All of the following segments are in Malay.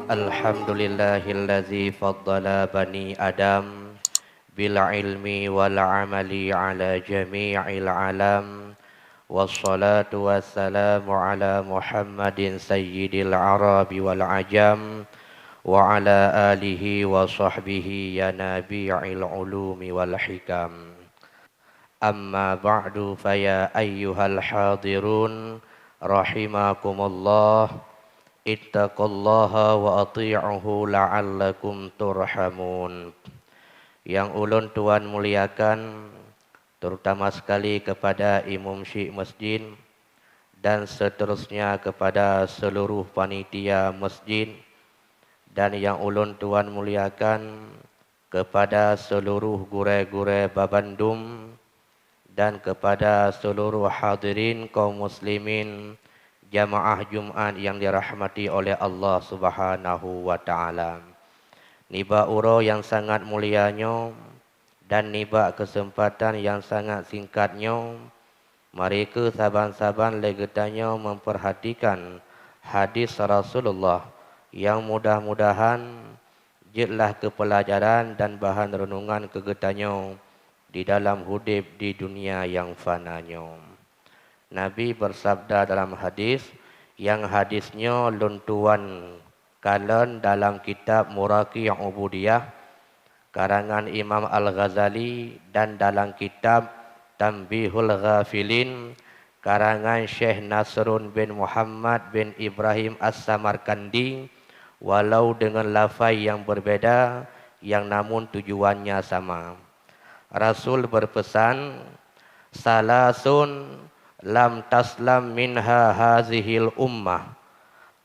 Alhamdulillahillazi faddala bani Adam bil ilmi wal amali ala jami'il alam. Wassalatu wassalamu ala Muhammadin sayyidil arabi wal ajam wa ala alihi wa sahbihi ya nabi'il ulumi wal hikam. Amma ba'du faya ayyuhal hadirun rahimakumullah. Ittaqullaha wa ati'uhu la'allakum turhamun. Yang ulun tuan muliakan, terutama sekali kepada imam syekh masjid dan seterusnya kepada seluruh panitia masjid, dan yang ulun tuan muliakan kepada seluruh gure-gure Babandum dan kepada seluruh hadirin kaum muslimin jamaah Jumat yang dirahmati oleh Allah Subhanahu wa taala. Niba uro yang sangat mulianya dan niba kesempatan yang sangat singkatnya, mereka saban-saban legetanya memperhatikan hadis Rasulullah yang mudah-mudahan jadilah kepelajaran dan bahan renungan kegetanya di dalam hidup di dunia yang fananya. Nabi bersabda dalam hadis yang hadisnya luntuan kalen dalam kitab Muraqi' Ubudiyah karangan Imam Al-Ghazali dan dalam kitab Tanbihul Ghafilin karangan Syekh Nasrun bin Muhammad bin Ibrahim As-Samarkandi, walau dengan lafaz yang berbeda yang namun tujuannya sama. Rasul berpesan, salasun lam taslam minha hazihil ummah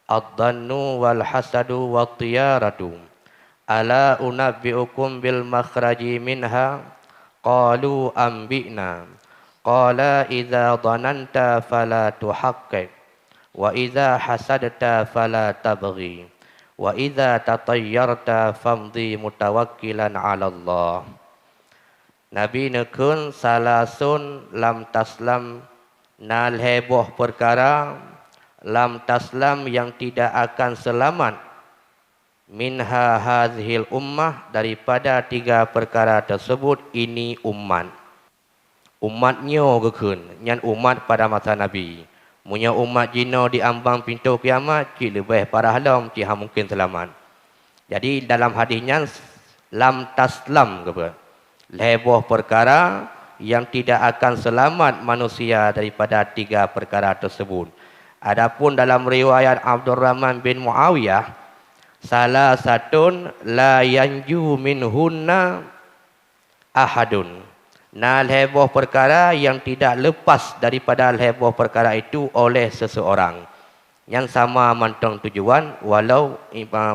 ad-dhannu wal hasadu wat tiyaratu ala unabbiukum bil makhraji minha qalu anbi'na qala idza dhananta fala tuhaqqiq wa idza hasadta fala tabghi wa idza tatayyarta famdi mutawakkilan 'ala Allah. Nabi nekun salasun lam taslam nal heboh perkara lam taslam yang tidak akan selamat minha hazhil ummah daripada tiga perkara tersebut ini umatnya gekun nyan umat pada masa Nabi punya umat jino di ambang pintu kiamat cik lebih parah lam cik mungkin selamat. Jadi dalam hadisnya lam taslam ke heboh perkara yang tidak akan selamat manusia daripada tiga perkara tersebut. Adapun dalam riwayat Abdurrahman bin Muawiyah, salah satun la yanju minhunna ahadun. Nal heboh perkara yang tidak lepas daripada heboh perkara itu oleh seseorang. Yang sama mantong tujuan walau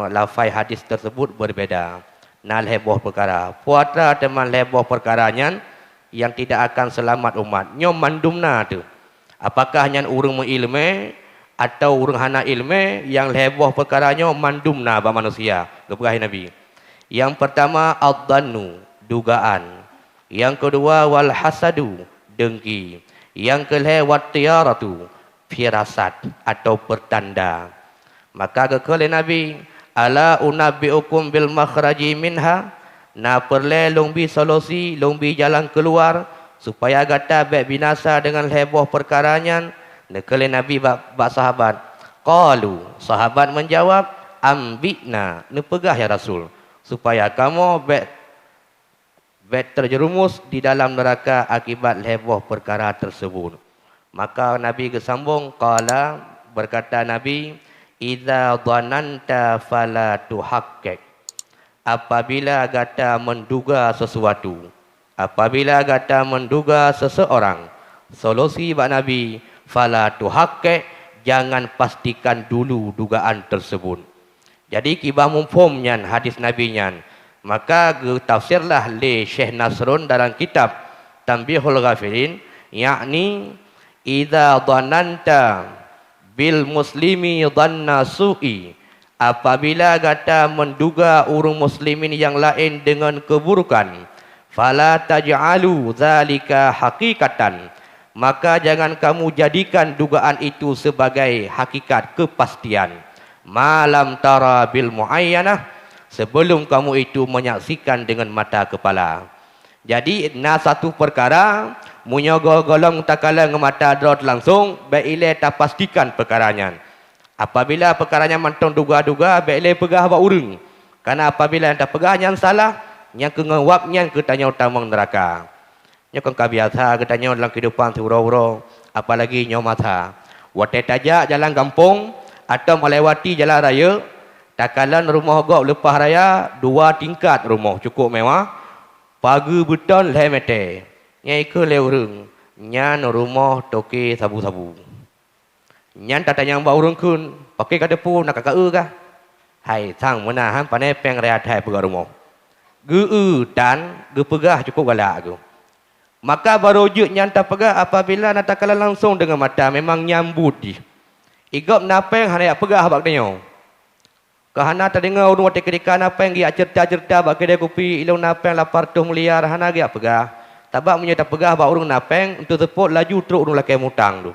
lafaz hadis tersebut berbeza. Nal heboh perkara. Puatra teman heboh perkaranya yang tidak akan selamat umat. Nyom mandumna tu. Apakah nyan urang ilmu atau urang hana ilmu yang heboh perkaranya mandumna ba manusia. Kepercaya Nabi. Yang pertama ad-dhannu, dugaan. Yang kedua wal hasadu, dengki. Yang kelima wat tiyaratu, firasat atau pertanda. Maka kekal Nabi, ala unabbiukum bil makhraji minha, na perle longbi solusi, longbi jalan keluar supaya gata bek binasa dengan heboh perkaranya. Nekale Nabi bak sahabat. Qalu, sahabat menjawab, ambi'na, nepegah ya Rasul, supaya kamu bek terjerumus di dalam neraka akibat heboh perkara tersebut. Maka Nabi kesambung, qala, berkata Nabi, idza dhananta fala tuhaqqiq. Apabila gata menduga sesuatu, apabila gata menduga seseorang, solusi bak Nabi, fala tuhaqqiq, jangan pastikan dulu dugaan tersebut. Jadi kibah mumfumnya hadis Nabi nyan. Maka tafsirlah li Syekh Nasrun dalam kitab Tanbihul Ghafilin, yakni idza dhananta bil muslimi dhanna su'i, apabila kata menduga urang muslimin yang lain dengan keburukan, fala taj'alu zalika haqiqatan, maka jangan kamu jadikan dugaan itu sebagai hakikat kepastian. malam tara bil muayyanah, sebelum kamu itu menyaksikan dengan mata kepala. Jadi na satu perkara munyo golong takala ngemata drot langsung baik ile tak pastikan perkaranya. Apabila perkaranya mantong duga-duga baik ile pegah ba urang. Karena apabila anda pegah yang salah, yang kengewapnya ketanya utama neraka. Nya kan biasa ketanya dalam kehidupan sehura-hura, apalagi nyo mata. Watai tajak jalan kampung atau melewati jalan raya, takalan rumah gok lepas raya 2 tingkat rumah cukup mewah. Pagi beton leh mete. Nya ikut le urang. Nya rumah toke sabu-sabu. Nya tatanya ba urang kun, pakai kada pun nak kakak kah? Hai sang menahan panai peng rea thai pegah rumah. Dan pegah cukup galak tu. Maka baru wujud nyanta pegah apabila nak takala langsung dengan mata memang nyambut di. Igop napeng hanya pegah bak denyo. Kahana terdengar urung wate ketika napeng gi cerita-cerita bak kedai kopi ilung napeng lapar tuh meliar hana gi pegah. Tabak menyata pegah bak urung napeng untuk sepot laju truk urung lakai mutang tu.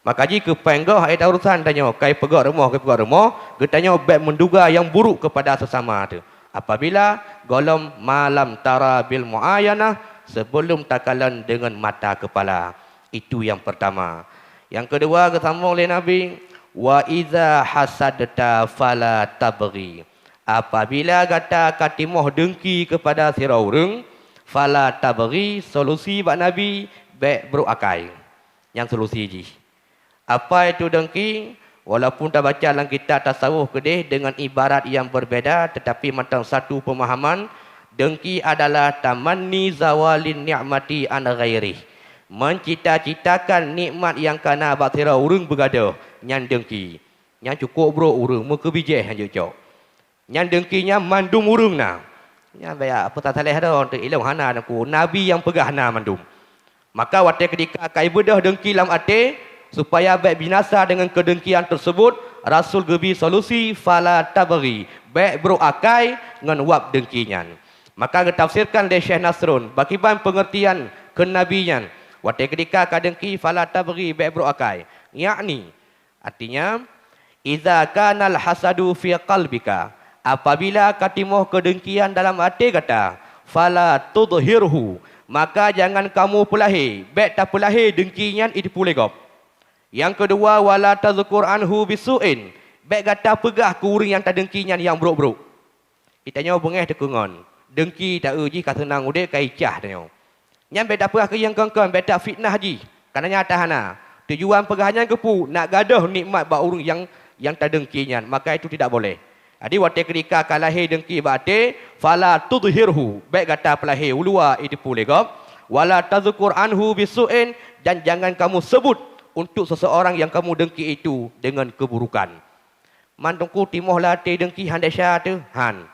Maka jika penggah ada urusan tanya kai pegak rumah getanya baik menduga yang buruk kepada sesama tu. Apabila golom malam tara bil muayyanah, sebelum takalan dengan mata kepala. Itu yang pertama. Yang kedua kesambung oleh Nabi, wa iza hasadta fala tabghi. Apabila kata katimoh dengki kepada sira urang, fala tabghi, solusi bak Nabi baik beruakai. Yang solusi ji. Apa itu dengki? Walaupun tak baca dalam kitab tasawuf kedih dengan ibarat yang berbeza, tetapi macam satu pemahaman, dengki adalah tamanni zawalin ni'mati an ghairi. Mencita-citakan nikmat yang kana baktira urang bergaduh, nyan dengki. Nyan cukup bro urang muka bijih hanya cok. Nyan dengkinya mandum urang na. Nyan bayak apa tak salah dah untuk ilmu hana aku. Nabi yang pegah hana mandum. Maka waktu ketika kai bedah dengki lam ate, supaya baik binasa dengan kedengkian tersebut, Rasul gebi solusi fala tabghi, baik beruakai dengan wap dengkinya. Maka ditafsirkan oleh Syekh Nasrun bagaimana pengertian kenabian. Waktu ketika kadengki fala tabghi baik beruakai, yakni artinya idza kana al hasadu fi qalbika, apabila katimoh kedengkian dalam hati kata fala tudhirhu, maka jangan kamu pelahir, baik tak pelahir dengkinya itu pulegop. Yang kedua, wala tazkur anhu bisuin. Baik kata pegah ke orang yang tak dengkinya yang buruk-buruk. Itanya bengeh tekungon. Dengki tak uji kata senang udik kai cah tanya. Yang baik tak pegah ke yang kongkon, baik tak fitnah ji. Karena tahana. Tujuan pegahnya kepu nak gaduh nikmat bak orang yang tak dengkinya, maka itu tidak boleh. Jadi waktu ketika kalahi dengki bate, fala tudhirhu. Baik kata pelahir ulua itu pulegop. Wala tazkur anhu bisuin, dan jangan kamu sebut untuk seseorang yang kamu dengki itu dengan keburukan. Mantungku timoh latih dengki handai syah tu han.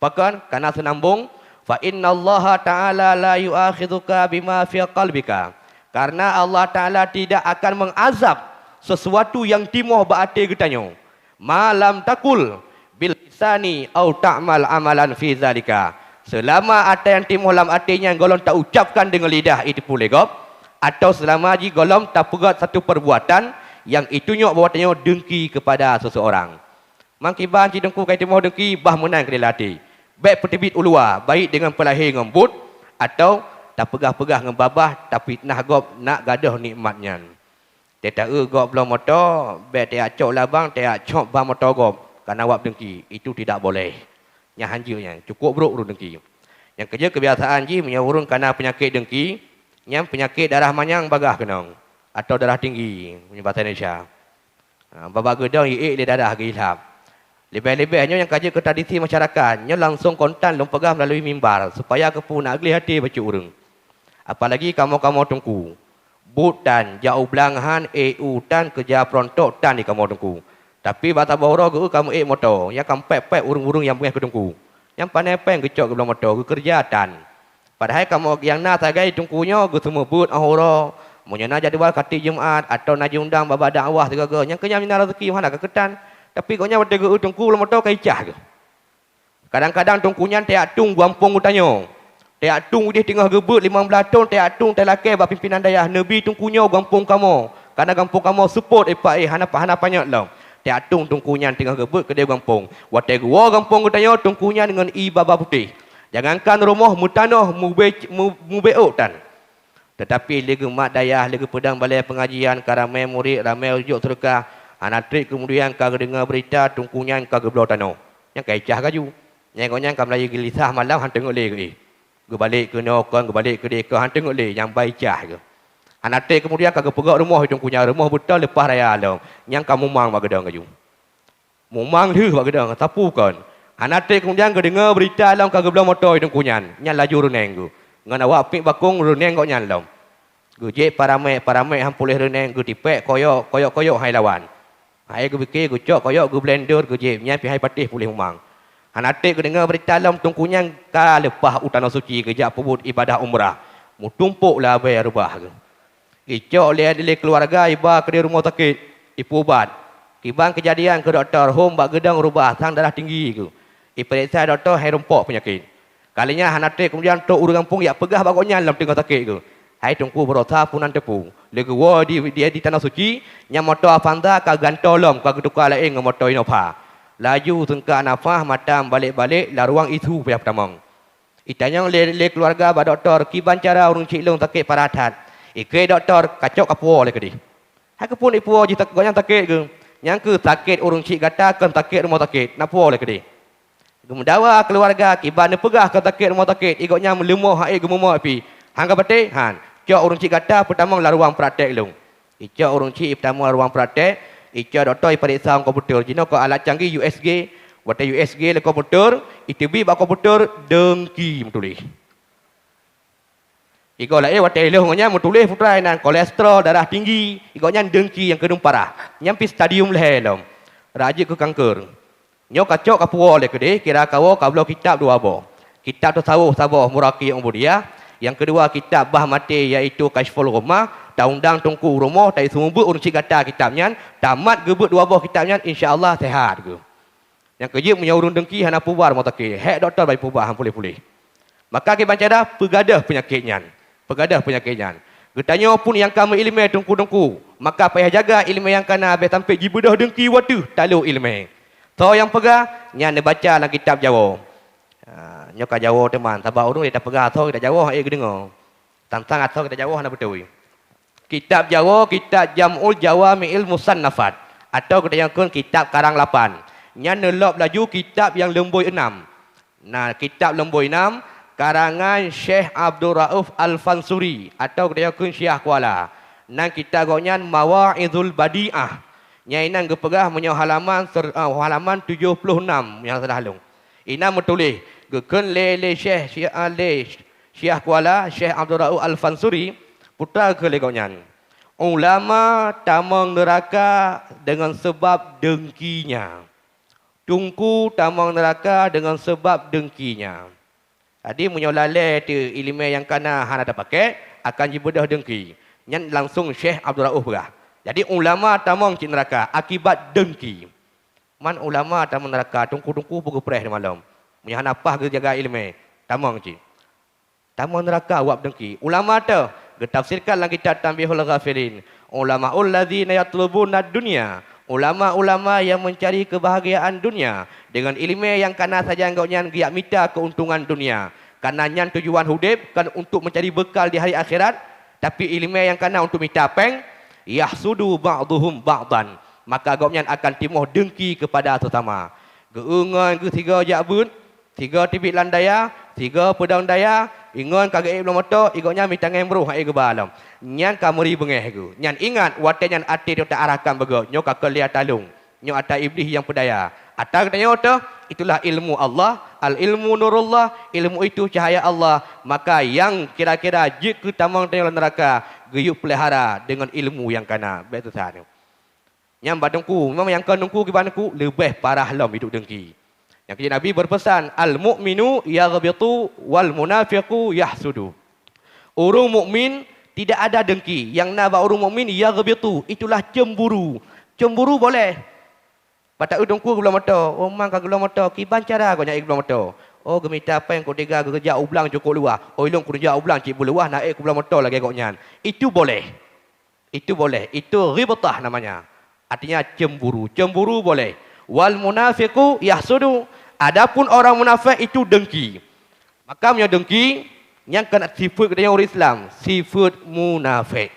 Pakan karena senambung fa innallaha ta'ala la yu'akhidhuka bima fi qalbika. Karena Allah Taala tidak akan mengazab sesuatu yang timoh baate getanyo. Malam takul bil lisani au ta'mal amalan fi zalika. Selama ada yang timoh lam atenya golong tak ucapkan dengan lidah itu boleh gop. Atau selama ji golom tak pegat satu perbuatan yang itunya buatannya dengki kepada seseorang. Mangkiban ci dengku kai timoh dengki bah menang ke lati. Baik petibit ulua, baik dengan pelahir ngembut atau tak pegah-pegah ngembabah tapi nah gop nak gaduh nikmatnya. Teta gop belum motor, baik tak cok labang, tak cok bah motor gop karena wap dengki. Itu tidak boleh. Nya hanjirnya cukup buruk urung dengki. Yang kerja kebiasaan ji menyurung karena penyakit dengki. Yang penyakit darah manyang bagah kenong atau darah tinggi punya bahasa Indonesia. Babak gedong iik dia darah ke ilham. Lebih-lebihnya yang kaji ke tradisi masyarakat, nya langsung kontan lompegah melalui mimbar supaya kepu nak agli hati baca urang. Apalagi kamu-kamu tungku. But dan jauh belanghan tan kerja prontok tan di kamu tungku. Tapi bahasa bawah ke kamu motor, yang kampek-pek urung-urung yang punya ke tungku. Yang pandai peng gecok ke belakang motor ke kerja tan. Padahal kamu yang nak tagai tungkunya ke semua but ahura menyana jadual kati Jumaat atau naji undang baba dakwah segala yang kenyam mina rezeki mana ke ketan tapi konya wate ke tungku lama tau kai cah ke. Kadang-kadang tungkunya tak tung gampung utanyo. Tak tung dia tengah gebut 15 tahun tak tung tak lakai bab pimpinan dayah nabi tungkunya gampung kamu. Karena gampung kamu support hana banyak lah. Watai atung tungkunya tengah gebut ke dia gampung. Watai gua gampung ke tanya tungkunya dengan baba putih. Jangankan rumah mutanah mubeuk tan. Tetapi lega mak dayah, lega pedang balai pengajian, ramai murid, ramai ujuk terka. Anatrik kemudian kagak dengar berita tungkunya kagak belau tanah. Yang kaicah kaju. Yang kau nyang Melayu gelisah malam hang tengok le ke. Ge balik ke nokon, ge balik ke deka hang tengok le yang baicah ke. Anatrik kemudian kagak pegak rumah tungkunya, rumah betul lepas raya alam. Yang kamu mang bagedang kaju. Mumang tu bagedang tapu kan. Anatrik kemudian ke dengar berita alam kagak belau motor tungkunya. Yang laju reneng ke. Ngan awak pik bakung reneng kau nyang alam. Ge paramai hang boleh reneng ge tipek koyok hai lawan. Hai ge fikir ge cok koyok ge blender ge je nya pi hai patih boleh memang. Hanatik ke dengar berita alam tungkunya ka lepas utana suci ke jak pebut ibadah umrah. Mu tumpuklah bayar rubah ke. Icok le keluarga iba ke di rumah sakit ipu ubat. Kibang kejadian ke doktor home bak gedang rubah sang darah tinggi ke. Iperiksa doktor hai rempok penyakit. Kalinya hanatik kemudian tok urang kampung yak pegah bagoknya dalam tengah sakit ke. Hai tungku berosa punan tepu. Lego wo dia di tanah suci, nya motor Avanza ka gantolom ka tukar lain dengan motor Innova. Laju tengka nafah matam balik-balik la ruang itu pihak tamang. Itanya le keluarga ba doktor kiban cara urang cilung sakit paratat. Ikei doktor kacok kapuo le kedi. Hai kepun ipuo ji tak goyang sakit ke. Yang ke sakit urang cik gata kan sakit rumah sakit. Napuo le kedi. Gemendawa keluarga kiban pegah ke sakit rumah sakit. Igoknya melumoh hai gemumoh api. Hangga bate han. Cok urang cik gata pertama la ruang praktek long. Icok urang cik pertama ruang praktek. Icok doktor periksa komputer. Jino ko alat canggih USG. Wata USG le komputer. ITB ba komputer dengki menulis. Iko la wata elehnya menulis putrai nan kolesterol darah tinggi. Ikonya dengki yang kedung parah. Nyampi stadium lehelom. Raja ke kanker. Nyo kacok kapuo le kede kira kawo kablo kitab dua bo. Kitab tu sabah muraki umbudia. Yang kedua kitab bah mati iaitu Kashful Rumah, taundang tungku rumah, tai sumbu urang cik kata kitabnya, tamat gebut dua buah kitabnya insya-Allah sehat ke. Yang kejip punya urang dengki hana pubar motake, hek doktor bai pubar hang pulih-pulih. Maka ke bancada pegadah penyakitnya. Pegadah penyakitnya. Getanya pun yang kamu ilmu tungku-tungku, maka payah jaga ilmu yang kana be sampai jibedah dengki watu talu ilmu. So yang pegah nya ne baca dalam kitab Jawa. Nyoka Jawa teman, sabah urung dia tak pegah atau kita Jawa ai dengar. Tantang atau kita Jawa hana betul. Kitab Jawa, kitab Jam'ul Jawami'il Musannafat atau kita yang kitab Karang 8. Nya nelop laju kitab yang lemboi 6. Nah, kitab lemboi 6 karangan Syekh Abdul Rauf Al-Fansuri atau kita yang Syekh Kuala. Nang kita goknya Mawa'izul Badi'ah. Nya inang gepegah menyo halaman 76 yang sudah halung. Ina metulis gekun le Syekh Kuala Syekh Abdul Rauf Al-Fansuri putra ke legonyan. Ulama tamang neraka dengan sebab dengkinya. Tungku tamang neraka dengan sebab dengkinya. Tadi menyolale tu ilmu yang kana hana ada pakai akan jibedah dengki. Nyan langsung Syekh Abdul Rauf berah. Jadi ulama tamang cik neraka akibat dengki. Man ulama tamang neraka tungku-tungku pukul preh malam. Yang napah ke jaga ilmu. Tamang cik. Tamang neraka wap dengki. Ulama tu getafsirkan dalam kitab Tanbihul Ghafilin. Ulamaul ladzina yatlubuna dunya. Ulama-ulama yang mencari kebahagiaan dunia dengan ilmu yang kana saja enggaknya giat minta keuntungan dunia. Kananya tujuan hidup kan untuk mencari bekal di hari akhirat, tapi ilmu yang kana untuk minta peng yahsudu ba'dhum ba'dan. Maka agaknya akan timuh dengki kepada sesama. Geungan ke tiga jakbun, tiga tibik landaya, tiga pedang daya, ingon kagak belum motor, igoknya minta ngembruh ai ke balam. Nyan kamuri bengeh ku. Nyan ingat wate nyan ati dia tak arahkan bego. Nyo kakak lihat talung. Nyo ada iblis yang pedaya. Ata katanya tu itulah ilmu Allah, al ilmu nurullah, ilmu itu cahaya Allah. Maka yang kira-kira jik ke tamang dalam neraka, geyuk pelihara dengan ilmu yang kana. Betul sana. Yang badungku, memang yang kanungku kibanku lebih parah lam hidup dengki. Yang kata Nabi berpesan, al-mu'minu yaghbitu wal munafiqu yahsudu. Orang mukmin tidak ada dengki. Yang nak orang mukmin yaghbitu, itulah cemburu. Cemburu boleh. Batak udungku belum motor. Oh mang ka belum motor. Kiban cara kau nyai belum motor. Oh gemita apa yang kau tiga kerja ublang cukup luar. Oh ilung kerja ublang cik luar nak belum motor lagi kau nyan. Itu boleh. Itu boleh. Itu ghibtah namanya. Artinya cemburu. Cemburu boleh. Wal munafiqu yahsudu. Adapun orang munafik itu dengki. Maka punya dengki yang kena sifat katanya orang Islam, sifat munafik.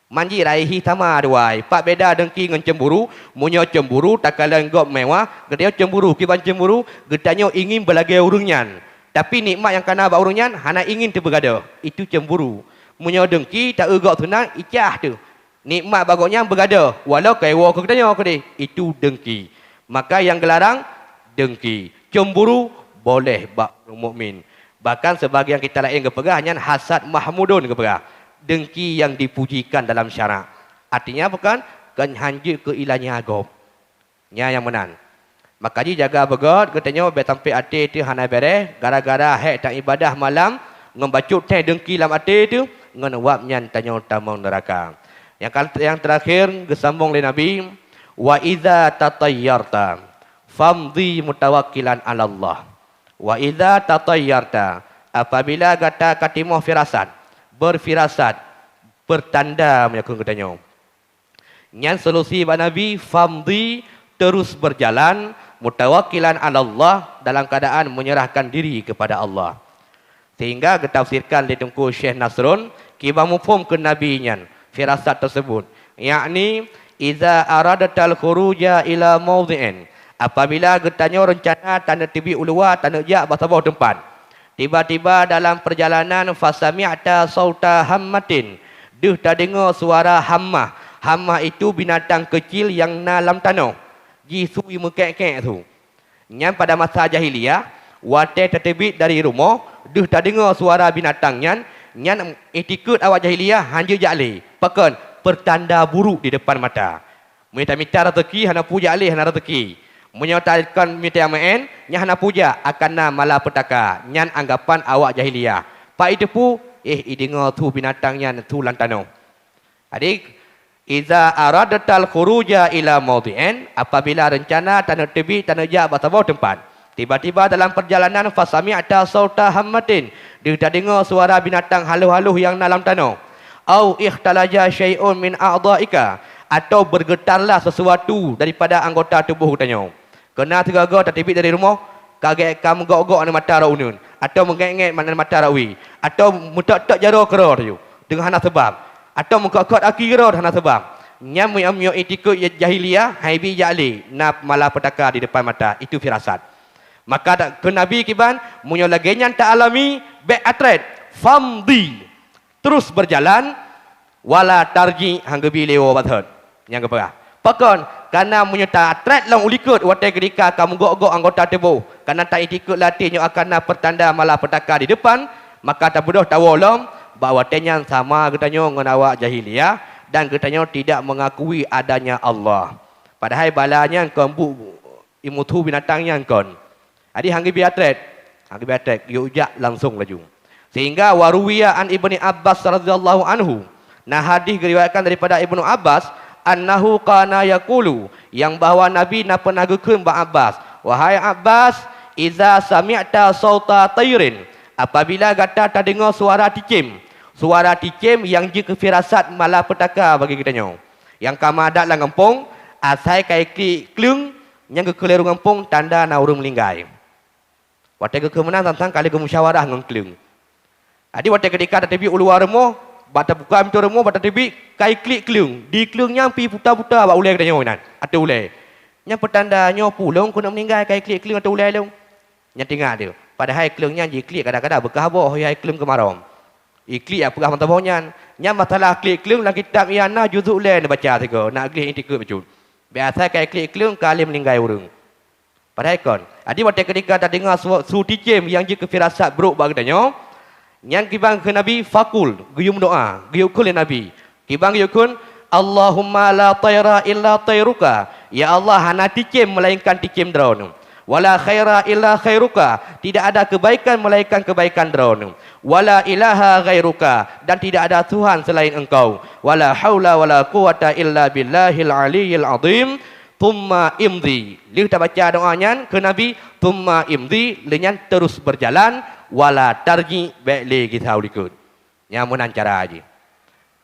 Manji raihi sama duai. Pak beda dengki dengan cemburu. Munyo cemburu tak kala enggak mewah, katanya cemburu, kiban cemburu, katanya ingin berlagai urunyan. Tapi nikmat yang kena ba urunyan hana ingin terbergada. Itu cemburu. Munyo dengki tak egak tenang, icah tu. Nikmat bagusnya bergada. Walau kewa ke katanya ke itu dengki. Maka yang gelarang dengki. Cemburu boleh bak mukmin. Bahkan sebagian kita lain kepegah hanya hasad mahmudun kepegah. Dengki yang dipujikan dalam syarak. Artinya bukan kan hanjir ke ilahnya agop. Nya yang menang. Maka ji jaga begot katanya be sampai ati tu hana beres gara-gara hek tak ibadah malam ngembacut teh dengki dalam ati tu ngan wap nyan tanya tamang neraka. Yang terakhir gesambung oleh Nabi, wa idza tatayyarta famdi mutawakkilan 'ala Allah. Wa idza tatayyarta, apabila kata katimu firasat, berfirasat, bertanda menyakun katanya. Nyan solusi ba Nabi, famdi, terus berjalan, mutawakkilan 'ala Allah, dalam keadaan menyerahkan diri kepada Allah. Sehingga ketafsirkan di tengku Syekh Nasrun, kiba mufhum ke Nabi nyan firasat tersebut, yakni iza aradatal khuruja ila mawdhi'in, apabila getanya rencana tanda tibi ulua tanda jak basabah tempat, tiba-tiba dalam perjalanan fasami'ta sauta hammatin, deh tak dengar suara hammah. Hammah itu binatang kecil yang dalam tanah, ji sui mekek-kek tu. Yang pada masa jahiliyah, wate tertebit dari rumah, deh tak dengar suara binatangnya, nyan etikut awak jahiliyah hanya jali pakan pertanda buruk di depan mata. Minta rezeki hana puja alih hana rezeki. Menyatakan minta main nya hana puja akan na malapetaka. Nyan anggapan awak jahiliyah. Pak itu pu dengar tu binatangnya tu lantano. Adik iza aradatal khuruja ila mawdhi'in, apabila rencana tanah tebi tanah ja basabau tempat, tiba-tiba dalam perjalanan fasami'ta sauta hammatin, dia tak dengar suara binatang haluh-haluh yang dalam tanah. Au ikhtalaja syai'un min a'dha'ika, atau bergetarlah sesuatu daripada anggota tubuh katanya. Kena tergaga tertibik dari rumah, kaget kamu gok-gok ana mata raunun, atau mengengek mana mata rawi, atau mutak-tak jaro kera tu dengan hana sebab, atau mengkot-kot aki kera hana sebab. Nyam etikut jahiliyah haibi jali nap malapetaka di depan mata, itu firasat. Maka ke Nabi kiban munyo lagenyan tak alami be atret famdi, terus berjalan, wala tarji hangga bilewa bathat yang keparah pakon karena munyo tak atret long ulikut watai ketika kamu gok-gok anggota tubuh karena tak ikut latihnya akan pertanda malapetaka di depan, maka tak bodoh tawolom bahawa tenyan sama katanya dengan awak jahiliyah dan katanya tidak mengakui adanya Allah. Padahal balanya kembu imutu binatangnya kon. Adi hanggi biatret, yujak langsung laju. Sehingga waruwiya an Ibni Abbas radhiyallahu anhu. Nah hadis diriwayatkan daripada Ibnu Abbas, annahu kana yaqulu, yang bahawa Nabi nak pernah gekeun ba Abbas, wahai Abbas, iza sami'ta sauta tayrin, apabila kata tak dengar suara ticim yang jika firasat malapetaka bagi kitanya. Yang kamadat lang kampung, asai kai klung yang kekelir kampung tanda na urung melinggai. Watai kemenang tentang kali kemusyawarah dengan klung. Adi watai ketika tetapi uluar remo, bata buka pintu remo, bata tetapi kai klik klung. Di klungnya pi puta-puta ba ulai katanya nan. Atau ulai. Nya petandanya pulung kena meninggal kai klik klung atau ulai long. Nya tinggal dia. Padahal klungnya ji klik kadang-kadang bekah boh hai klung kemarom. Iklik apa mata bohnya. Nya masalah klik klung dalam kitab yana juzuk ulai baca tiga. Nak klik intikut becut. Biasa kai klik klung kali meninggal urang. Padahal kon. Adi waktu ketika tak dengar su ticim yang jika firasat buruk bagi katanya, yang kibang ke Nabi fakul, guyum doa, guyukul Nabi. Kibang guyukun, Allahumma la tayra illa tayruka. Ya Allah, hana ticim melainkan ticim drone. Wala khaira illa khairuka. Tidak ada kebaikan melainkan kebaikan drone. Wala ilaha ghairuka, dan tidak ada Tuhan selain engkau. Wala haula wala quwata illa billahil aliyyil azim. Thumma imdi. Dia tak baca doanya ke Nabi, thumma imdi, lenyan terus berjalan, wala tarji baik le kita ulikut. Yang menang cara aja.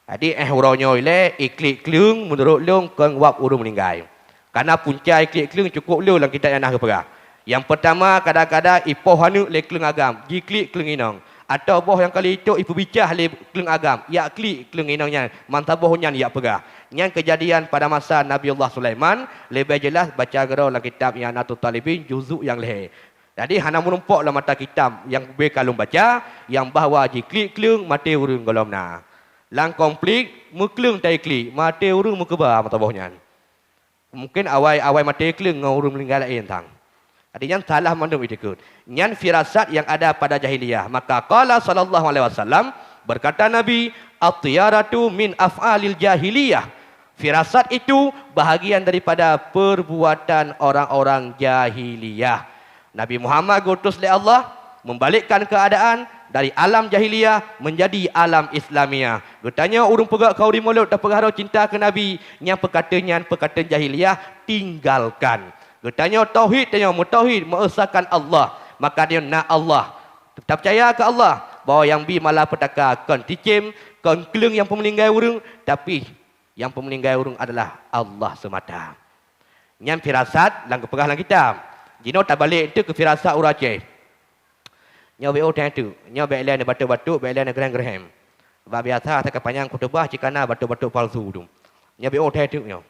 Jadi uronyo ile iklik kelung menurut long keng wap urung meninggal. Karena punca iklik kelung cukup lu dalam kitab yang nak keperah. Yang pertama kadang-kadang ipoh hanu le kelung agam, giklik kelung inong. Atau boh yang kali itu ipu bicah le kelung agam, ya klik kelung inongnya, mantabohnya ya perah. Yang kejadian pada masa Nabi Allah Sulaiman lebih jelas baca gerau dalam kitab yang Natul Talibin juzuk yang leher. Jadi hana menumpuk dalam mata kitab yang bekalung baca yang bahawa giklik kelung mati urung golomna. Lang komplit muklung tai klik mati urung mukeba mantabohnya. Mungkin awai mati kelung ngau urung meninggal lain tang. Artinya salah mandum itu. Nyan firasat yang ada pada jahiliyah. Maka qala sallallahu alaihi wasallam berkata Nabi, at-tiyaratu min af'alil jahiliyah. Firasat itu bahagian daripada perbuatan orang-orang jahiliyah. Nabi Muhammad diutus oleh Allah membalikkan keadaan dari alam jahiliyah menjadi alam Islamiah. Bertanya urung pegak kau di mulut tak perhara cinta ke Nabi. Yang perkataan jahiliyah tinggalkan. Bertanya tauhid, tanya mutauhid, mengesahkan Allah. Maka dia nak Allah. Tetap percaya ke Allah. Bahawa yang bi malah petaka kon ticim, kon kelung yang pemeninggal urung. Tapi yang pemeninggal urung adalah Allah semata. Yang firasat, lang keperah lang kitab. Jino tak balik itu ke firasat urace. Nyo BO tang tu. Nyo belan batu-batu, belan gerang-gerang. Sebab biasa tak panjang khutbah cikana batu-batu palsu tu. Nyo BO tang tu nyo.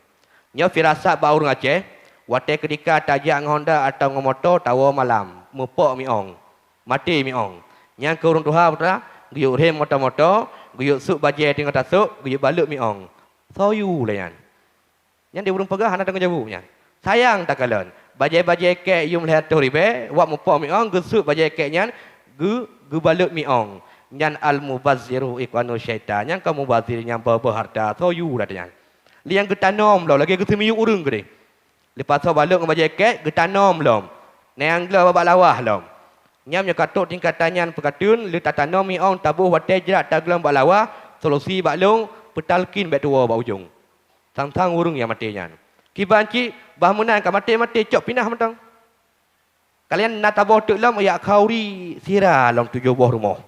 Nyo firasat ba urang Aceh, wate ketika tajak Honda atau ngomotor tawa malam, mupok miong. Mati miong. Yang ke urang Tuhan putra, guyuk rem motor-motor, guyuk suk baje tengah tasuk, guyuk baluk miong. Soyu lah yan. Yang dia urang pegah anak tengah jabu yan. Sayang tak kalan. Baje-baje kek yum lihat tu ribe, wak mupok miong, gusuk baje kek nyan. Gu balut miong nyan al mubazziru ikwanu syaitan yang kamu bazir yang berharta so you dah yang liang getanom lo lagi ketemiu urung gede lepas so balut ngam jaket getanom lo neang lo babak lawah lo nyam nya katuk tingkatannya perkatun le tatanom miong tabuh wate jerat taglam bak lawah solusi bak long petalkin bak tua bak ujung sang-sang urung yang matinya kibanci bahmunan ka mati cok pinah mentang. Kalian nak tabuh tu lam ya kauri sira lam tujuh buah rumah.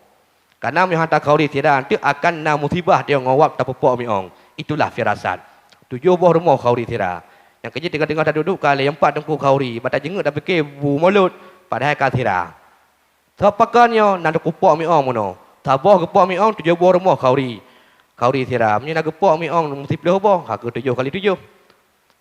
Karena mi hantar kauri sira nanti akan na musibah dia ngawak tapopok miong. Itulah firasat. Tujuh buah rumah kauri sira. Yang kerja tengah-tengah dah duduk kali yang empat tengku kauri, bata jenguk dah fikir bu mulut padahal ka sira. Tapakannya nak kupok miong mono. Tabuh gepok miong tujuh buah rumah kauri. Kauri sira. Menye nak gepok miong mesti 10 buah. Ha ke 7 kali 7.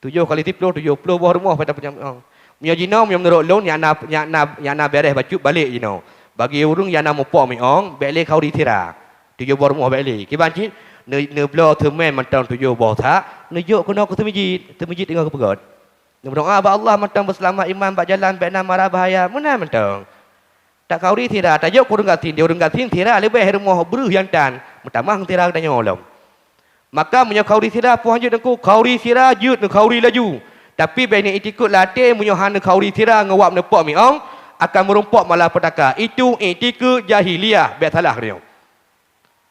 7 kali 10 70 buah rumah pada punya miong. Mia jino mia menurut long yang na beres baju balik jino. Bagi urung yang na mopok miong balik kau di tira. Tujuh buah rumah balik. Kibanci ne blo temen mentang tujuh buah tak. Ne jok kena ke temijit dengan kepegot. Ne berdoa ba Allah mentang berselamat iman bak jalan bak na marah bahaya. Mana mentang. Tak kau di tira, tak jok kurung gatin, dia urung gatin tira lebih rumah beruh yang tan. Mutamang tira tanya olom. Maka menyo kau di tira puan jut aku kau di tira jut ne kau di laju. Tapi bini itikut latih menyohan kauri tira ngawap nepok miong akan merumpok malah petaka. Itu itikut jahiliyah. Biar salah dia.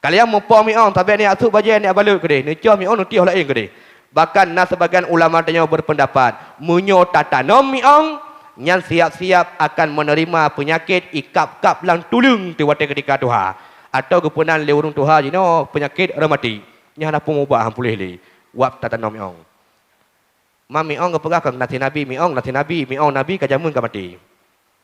Kalian mempok miong tapi ni asuk baje ni abalut ke dia. Necah miong nanti lain ke dia. Bahkan na sebagian ulama tanya berpendapat menyo tatanom miong yang siap-siap akan menerima penyakit ikap-kap lang tulung tu waktu ketika Tuhan. Atau kepunan le urung Tuhan jino penyakit remati. Nya na pengubah boleh le. Wap tatanom miong. Miong kepegah ke nasi Nabi, miong nasi Nabi, miong Nabi kajamun ke mati.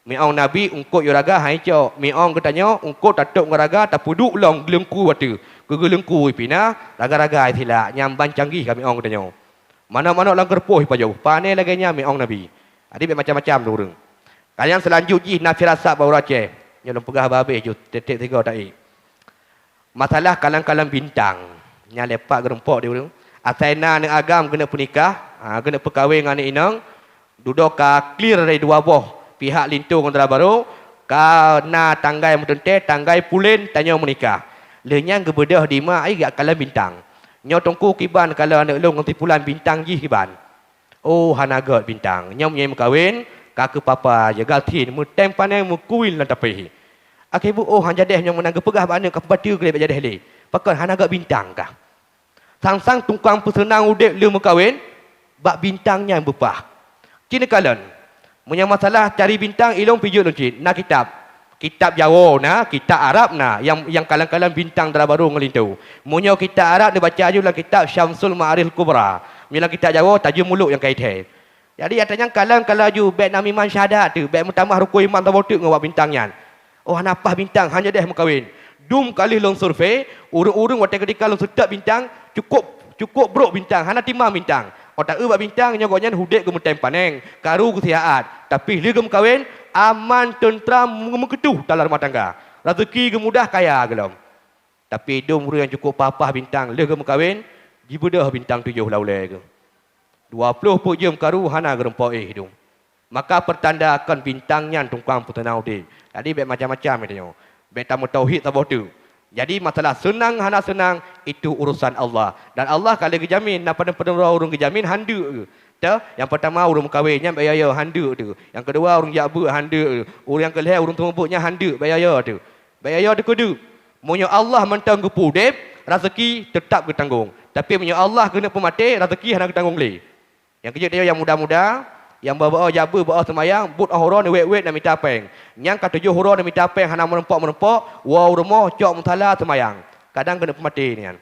Miong Nabi ungkut yuraga hai cok. Miong katanya ungkut tatuk ngaraga tapuduk long gelengku watu. Gelengku ipina raga-raga sila nyamban canggih kami miong katanya. Mana-mana lang kerpoh pajau. Pane lagi nya miong Nabi. Adik macam-macam tu urang. Kalian selanjutnya na firasat bau Aceh. Nya long pegah babeh ju tetek tiga tai. Masalah kalang-kalang bintang. Nya lepak gerempok dia urang. Asaina dengan agam kena pernikah, kena perkahwin dengan inang, duduk ka clear dari dua boh pihak lintu kontra baru, ka na tanggai mutente, tanggai pulen tanya menikah. Lenyang gebedah di mak ai gak kalah bintang. Nyo tongku kiban kalau anak long nganti pulan bintang ji kiban. Oh hanagot bintang. Nyo nyai mekawin, ka ke papa jaga tin mu tem panai mu kuil lan tapi. Akibu oh han jadeh nyo menang gepegah ba anak ka batu ke jadeh le. Pakon hanagot bintang kah. Sang-sang tukang pesenang udek lu mekawin, bak bintangnya berpah. Kini kalian, punya masalah cari bintang ilong pijut lucit, nak kitab. Kitab Jawa nah, kitab Arab nah, yang kalang-kalang bintang dalam baru ngelintu. Munyo kitab Arab dia baca ajulah kitab Syamsul Ma'aril Kubra. Mila kitab Jawa tajuk muluk yang kait. Jadi katanya kalang-kalang ju baik nami man syahadat tu, baik mutamah rukun iman tawatuk ngawak bintangnya. Oh napah bintang hanya dah mengkawin. Dum kali long survei, urung-urung waktu ketika long sedap bintang, cukup brok bintang, hana timah bintang. Otak ubah bintang nyogoknya hudek ke mutem paneng, karu ke siaat. Tapi dia kawin aman tentram mengetuh dalam rumah tangga. Rezeki kemudah kaya gelom. Tapi dum yang cukup papah bintang, dia kawin jibudah bintang 7 laulai ke. 20 pun jam karu hana gerempo hidung. Maka pertanda akan bintangnya tungkang putanau di. Jadi baik macam-macam itu. Baik tamu tauhid taboh tu. Jadi masalah senang hana senang itu urusan Allah. Dan Allah kalau kejamin pada urung kejamin handuk. Tahu? Yang pertama urung kahwinnya bayar handuk tu. Yang kedua urung jabu handuk. Urung yang kelih urung tumbuknya handuk bayar tu. Bayar tu kudu. Munyo Allah mentangguh pudep, rezeki tetap ketanggung. Tapi munyo Allah kena pemati, rezeki hana ketanggung le. Yang kejut dia yang muda-muda, yang bawa jabu bawa semayang, but horo ni wet-wet nak minta peng. Yang katujuh horo nak minta peng hana merempok, wow rumah cok mutala semayang. Kadang kena pemati ni kan.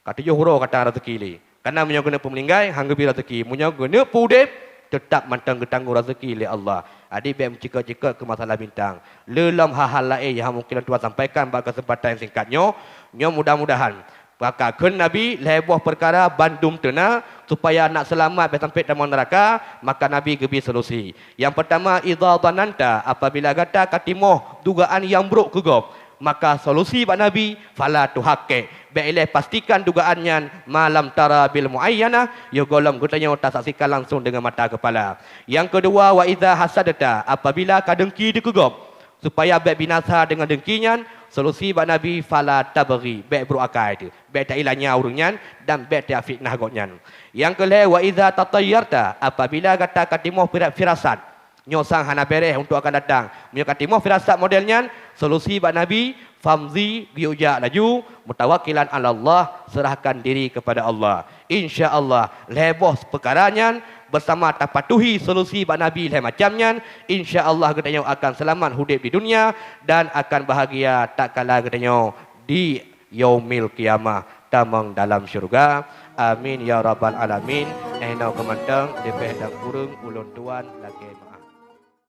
Katujuh horo kata rezeki le. Karena munyo kena pemelinggai hangga bi rezeki. Munyo kena pudep tetap mantang ketanggung rezeki le Allah. Adik baik mencika-cika ke masalah bintang. Lelam hal-hal lain yang mungkin Tuhan sampaikan pada kesempatan yang singkatnya. Nyo mudah-mudahan maka kun Nabi lebuh perkara bandum tena supaya nak selamat sampai dalam neraka, maka Nabi gebi solusi. Yang pertama idza dhananta, apabila kata katimoh dugaan yang buruk kegop, maka solusi pak Nabi fala tuhaqqi. Baiklah pastikan dugaannya malam tara bil muayyana, ya golong gutanya tak saksikan langsung dengan mata kepala. Yang kedua wa idza hasadata, apabila kadengki dikegop supaya baik binasa dengan dengkinya, solusi pak Nabi fala tabghi, baik berakal itu. Baik tak ilahnya urungnya dan baik tak fitnah gotnya. Yang kedua wa idza tatayyarta, apabila kata katimoh firasat nyosang hana bereh untuk akan datang. Punya katimoh firasat modelnya, solusi pak Nabi famzi biuja laju mutawakkilan ala Allah, serahkan diri kepada Allah. Insya-Allah leboh perkaranya bersama tapatuhi solusi pak Nabi leh macamnya, insya-Allah katanya akan selamat hidup di dunia dan akan bahagia tak kala katanya di yaumil kiamah tamang dalam syurga. Amin ya rabbal alamin. Enau kemantang depeh dan kurung ulun tuan lagi.